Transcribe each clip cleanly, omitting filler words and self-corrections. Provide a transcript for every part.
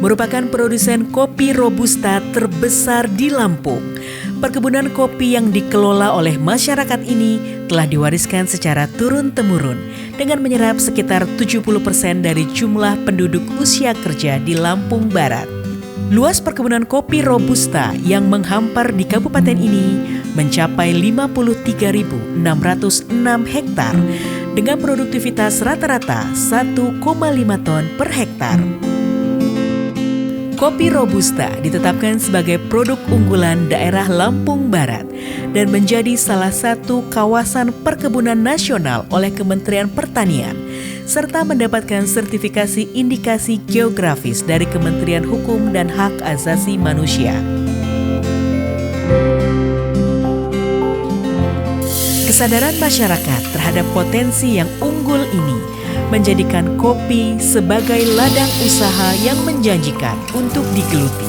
merupakan produsen kopi Robusta terbesar di Lampung. Perkebunan kopi yang dikelola oleh masyarakat ini telah diwariskan secara turun-temurun dengan menyerap sekitar 70% dari jumlah penduduk usia kerja di Lampung Barat. Luas perkebunan kopi Robusta yang menghampar di kabupaten ini mencapai 53.606 hektar dengan produktivitas rata-rata 1,5 ton per hektar. Kopi Robusta ditetapkan sebagai produk unggulan daerah Lampung Barat dan menjadi salah satu kawasan perkebunan nasional oleh Kementerian Pertanian, serta mendapatkan sertifikasi indikasi geografis dari Kementerian Hukum dan Hak Asasi Manusia. Kesadaran masyarakat terhadap potensi yang unggul ini menjadikan kopi sebagai ladang usaha yang menjanjikan untuk digeluti.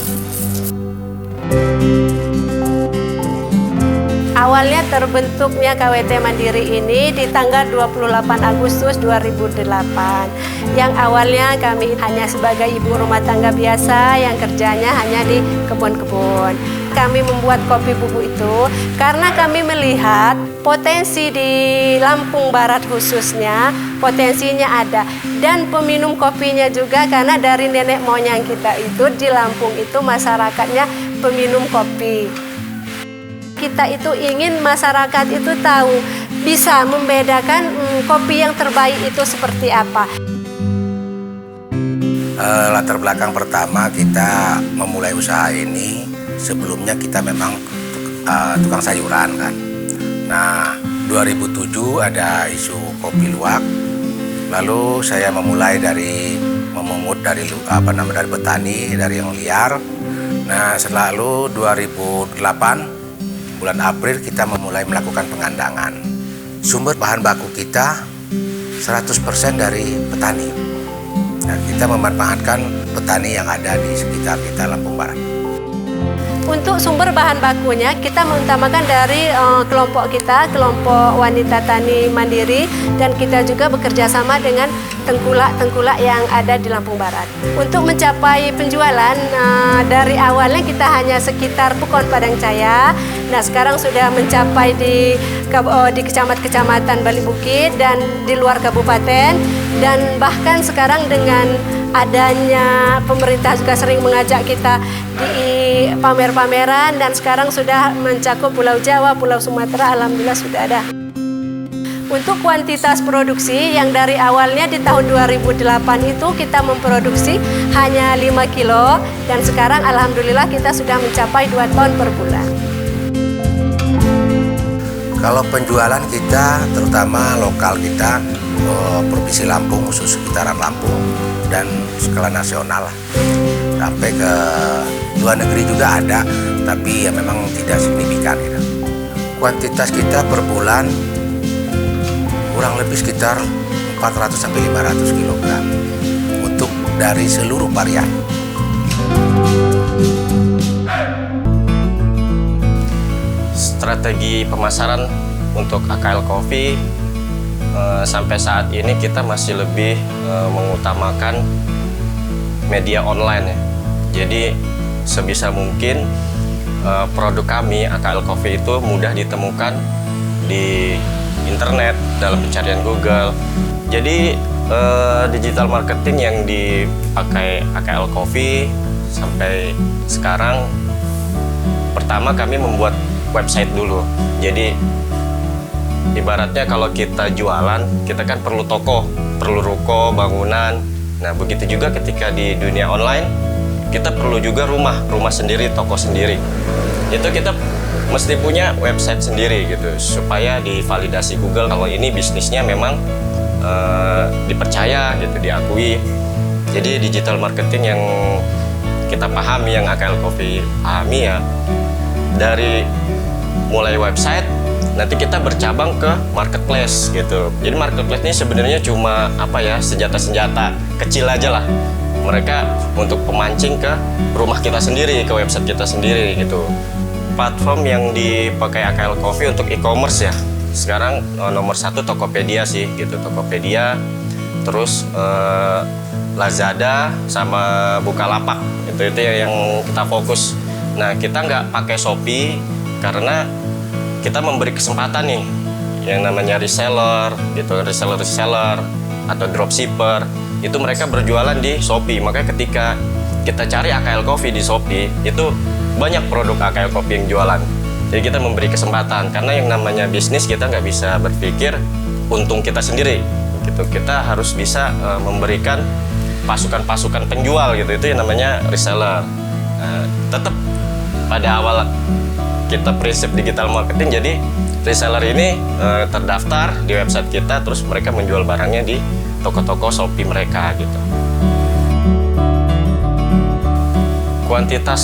Awalnya terbentuknya KWT Mandiri ini di tanggal 28 Agustus 2008. Yang awalnya kami hanya sebagai ibu rumah tangga biasa yang kerjanya hanya di kebun-kebun. Kami membuat kopi bubuk itu karena kami melihat potensi di Lampung Barat khususnya, potensinya ada. Dan peminum kopinya juga karena dari nenek moyang kita itu di Lampung itu masyarakatnya peminum kopi. Kita itu ingin masyarakat itu tahu, bisa membedakan kopi yang terbaik itu seperti apa. Latar belakang pertama kita memulai usaha ini, sebelumnya kita memang tukang sayuran kan. Nah, 2007 ada isu kopi luwak. Lalu saya memulai dari memungut dari petani, dari yang liar. Nah, selalu 2008 bulan April kita memulai melakukan pengandangan. Sumber bahan baku kita 100% dari petani. Nah, kita memanfaatkan petani yang ada di sekitar kita Lampung Barat. Untuk sumber bahan bakunya kita mengutamakan dari kelompok kita, kelompok wanita tani mandiri, dan kita juga bekerja sama dengan tengkulak-tengkulak yang ada di Lampung Barat. Untuk mencapai penjualan, dari awalnya kita hanya sekitar Pukon Padang Caya. Nah, sekarang sudah mencapai di kecamatan Bali Bukit dan di luar kabupaten, dan bahkan sekarang dengan adanya pemerintah juga sering mengajak kita di pamer-pameran, dan sekarang sudah mencakup Pulau Jawa, Pulau Sumatera, alhamdulillah sudah ada. Untuk kuantitas produksi yang dari awalnya di tahun 2008 itu kita memproduksi hanya 5 kilo, dan sekarang alhamdulillah kita sudah mencapai 2 ton per bulan. Kalau penjualan kita, terutama lokal kita, Provinsi Lampung, khusus sekitaran Lampung, dan skala nasional lah. Sampai ke luar negeri juga ada, tapi ya memang tidak signifikan gitu. Kuantitas kita per bulan kurang lebih sekitar 400-500 kg untuk dari seluruh varian. Strategi pemasaran untuk AKL Coffee sampai saat ini kita masih lebih mengutamakan media online ya. Jadi sebisa mungkin produk kami AKL Coffee itu mudah ditemukan di internet dalam pencarian Google. Jadi digital marketing yang dipakai AKL Coffee sampai sekarang, pertama kami membuat website dulu. Jadi ibaratnya kalau kita jualan, kita kan perlu toko, perlu ruko, bangunan. Nah, begitu juga ketika di dunia online, kita perlu juga rumah sendiri, toko sendiri. Itu kita mesti punya website sendiri gitu, supaya divalidasi Google kalau ini bisnisnya memang dipercaya gitu, diakui. Jadi digital marketing yang kita pahami, yang AKL Coffee pahami ya, dari mulai website, nanti kita bercabang ke marketplace gitu. Jadi marketplace ini sebenarnya cuma senjata-senjata kecil aja lah. Mereka untuk pemancing ke rumah kita sendiri, ke website kita sendiri gitu. Platform yang dipakai AKL Coffee untuk e-commerce ya, sekarang nomor 1 Tokopedia sih gitu. Tokopedia, terus Lazada sama Bukalapak. Itu yang kita fokus. Nah, kita nggak pakai Shopee karena kita memberi kesempatan nih yang namanya reseller gitu, reseller atau dropshipper itu mereka berjualan di Shopee. Makanya ketika kita cari AKL Coffee di Shopee itu banyak produk AKL Coffee yang jualan. Jadi kita memberi kesempatan karena yang namanya bisnis kita nggak bisa berpikir untung kita sendiri gitu. Kita harus bisa memberikan pasukan-pasukan penjual gitu, itu yang namanya reseller. Tetap pada awal kita prinsip digital marketing, jadi reseller ini terdaftar di website kita, terus mereka menjual barangnya di toko-toko Shopee mereka gitu. Kuantitas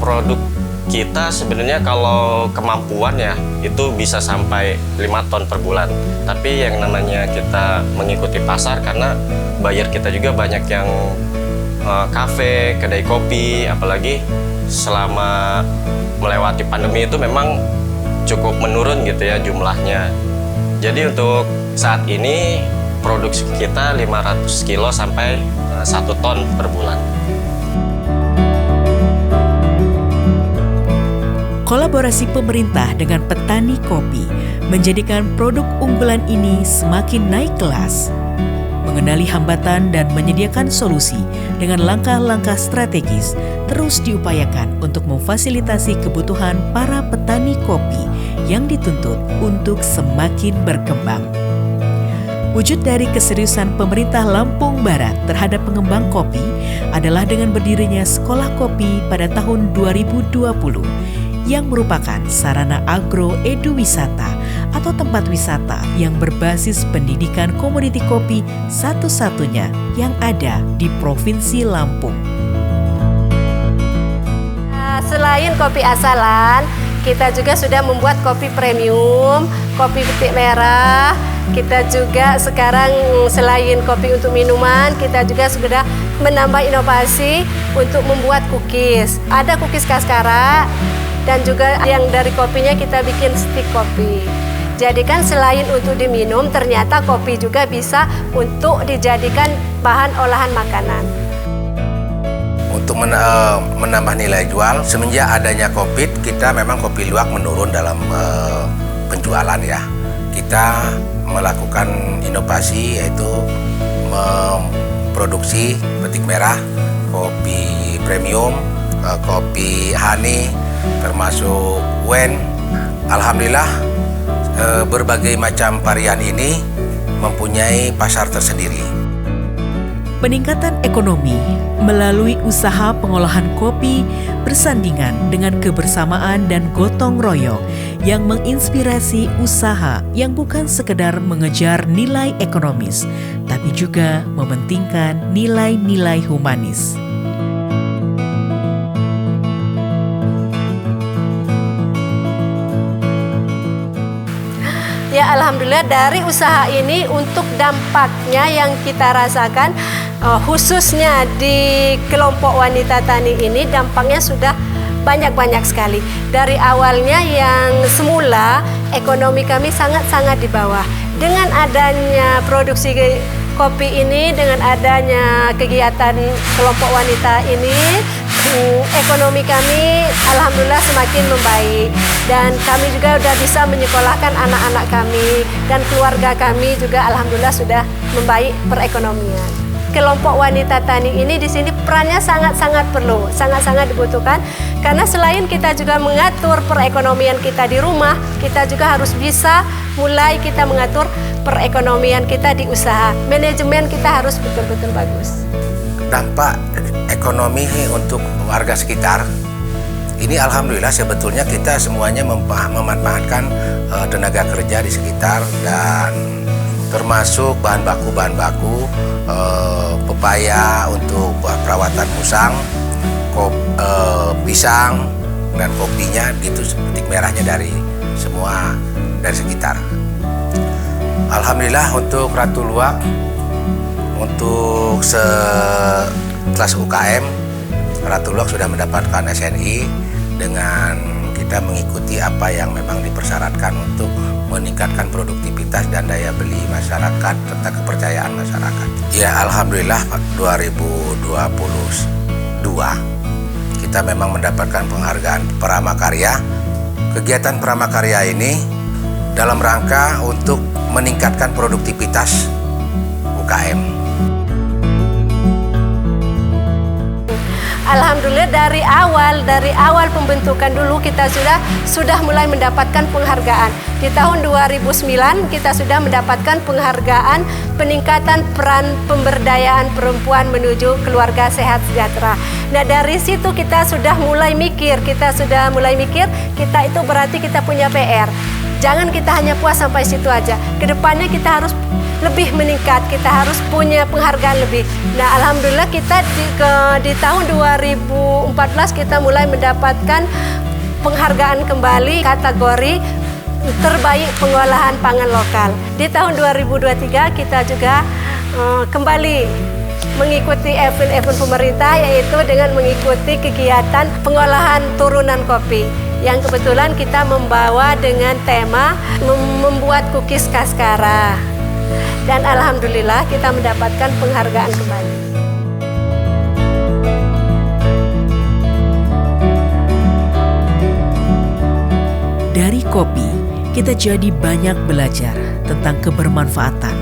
produk kita sebenarnya kalau kemampuan ya itu bisa sampai 5 ton per bulan. Tapi yang namanya kita mengikuti pasar karena buyer kita juga banyak yang kafe, kedai kopi, apalagi selama melewati pandemi itu memang cukup menurun gitu ya jumlahnya. Jadi untuk saat ini produksi kita 500 kilo sampai 1 ton per bulan. Kolaborasi pemerintah dengan petani kopi menjadikan produk unggulan ini semakin naik kelas. Mengenali hambatan dan menyediakan solusi dengan langkah-langkah strategis terus diupayakan untuk memfasilitasi kebutuhan para petani kopi yang dituntut untuk semakin berkembang. Wujud dari keseriusan pemerintah Lampung Barat terhadap pengembang kopi adalah dengan berdirinya Sekolah Kopi pada tahun 2020 yang merupakan sarana agro-edu-wisata atau tempat wisata yang berbasis pendidikan komoditi kopi satu-satunya yang ada di Provinsi Lampung. Selain kopi asalan, kita juga sudah membuat kopi premium, kopi petik merah. Kita juga sekarang selain kopi untuk minuman, kita juga sudah menambah inovasi untuk membuat cookies. Ada cookies kaskara dan juga yang dari kopinya kita bikin stik kopi. Jadi kan selain untuk diminum, ternyata kopi juga bisa untuk dijadikan bahan olahan makanan. Untuk menambah nilai jual, semenjak adanya COVID, kita memang kopi luwak menurun dalam penjualan ya. Kita melakukan inovasi yaitu memproduksi petik merah, kopi premium, kopi honey, termasuk wen. Alhamdulillah berbagai macam varian ini mempunyai pasar tersendiri. Peningkatan ekonomi melalui usaha pengolahan kopi bersandingan dengan kebersamaan dan gotong royong yang menginspirasi usaha yang bukan sekedar mengejar nilai ekonomis, tapi juga mementingkan nilai-nilai humanis. Ya alhamdulillah dari usaha ini untuk dampaknya yang kita rasakan khususnya di kelompok wanita tani ini dampaknya sudah banyak-banyak sekali. Dari awalnya yang semula ekonomi kami sangat-sangat di bawah. Dengan adanya produksi kopi ini, dengan adanya kegiatan kelompok wanita ini, ekonomi kami alhamdulillah semakin membaik dan kami juga sudah bisa menyekolahkan anak-anak kami dan keluarga kami juga alhamdulillah sudah membaik perekonomian. Kelompok wanita tani ini di sini perannya sangat-sangat perlu, sangat-sangat dibutuhkan karena selain kita juga mengatur perekonomian kita di rumah, kita juga harus bisa mulai kita mengatur perekonomian kita di usaha. Manajemen kita harus betul-betul bagus. Dampak ekonomi untuk warga sekitar ini alhamdulillah sebetulnya kita semuanya memanfaatkan tenaga kerja di sekitar dan termasuk bahan baku pepaya untuk perawatan musang, pisang dan kopinya itu petik merahnya dari semua dari sekitar. Alhamdulillah untuk Ratu Luwak untuk kelas UKM Ratu Luwak sudah mendapatkan SNI dengan kita mengikuti apa yang memang dipersyaratkan untuk meningkatkan produktivitas dan daya beli masyarakat serta kepercayaan masyarakat. Ya alhamdulillah 2022 kita memang mendapatkan penghargaan Pramakarya. Kegiatan Pramakarya ini dalam rangka untuk meningkatkan produktivitas UKM. Alhamdulillah dari awal pembentukan dulu kita sudah mulai mendapatkan penghargaan. Di tahun 2009 kita sudah mendapatkan penghargaan peningkatan peran pemberdayaan perempuan menuju keluarga sehat sejahtera. Nah dari situ kita sudah mulai mikir, kita itu berarti kita punya PR. Jangan kita hanya puas sampai situ aja. Kedepannya kita harus lebih meningkat, kita harus punya penghargaan lebih. Nah alhamdulillah kita di tahun 2014 kita mulai mendapatkan penghargaan kembali kategori terbaik pengolahan pangan lokal. Di tahun 2023 kita juga kembali mengikuti event-event pemerintah, yaitu dengan mengikuti kegiatan pengolahan turunan kopi yang kebetulan kita membawa dengan tema membuat cookies Kaskara. Dan alhamdulillah kita mendapatkan penghargaan kembali. Dari kopi, kita jadi banyak belajar tentang kebermanfaatan.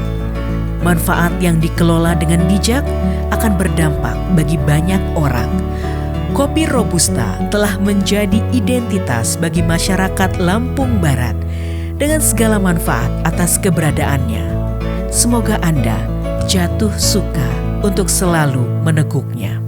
Manfaat yang dikelola dengan bijak akan berdampak bagi banyak orang. Kopi Robusta telah menjadi identitas bagi masyarakat Lampung Barat dengan segala manfaat atas keberadaannya. Semoga Anda jatuh suka untuk selalu meneguknya.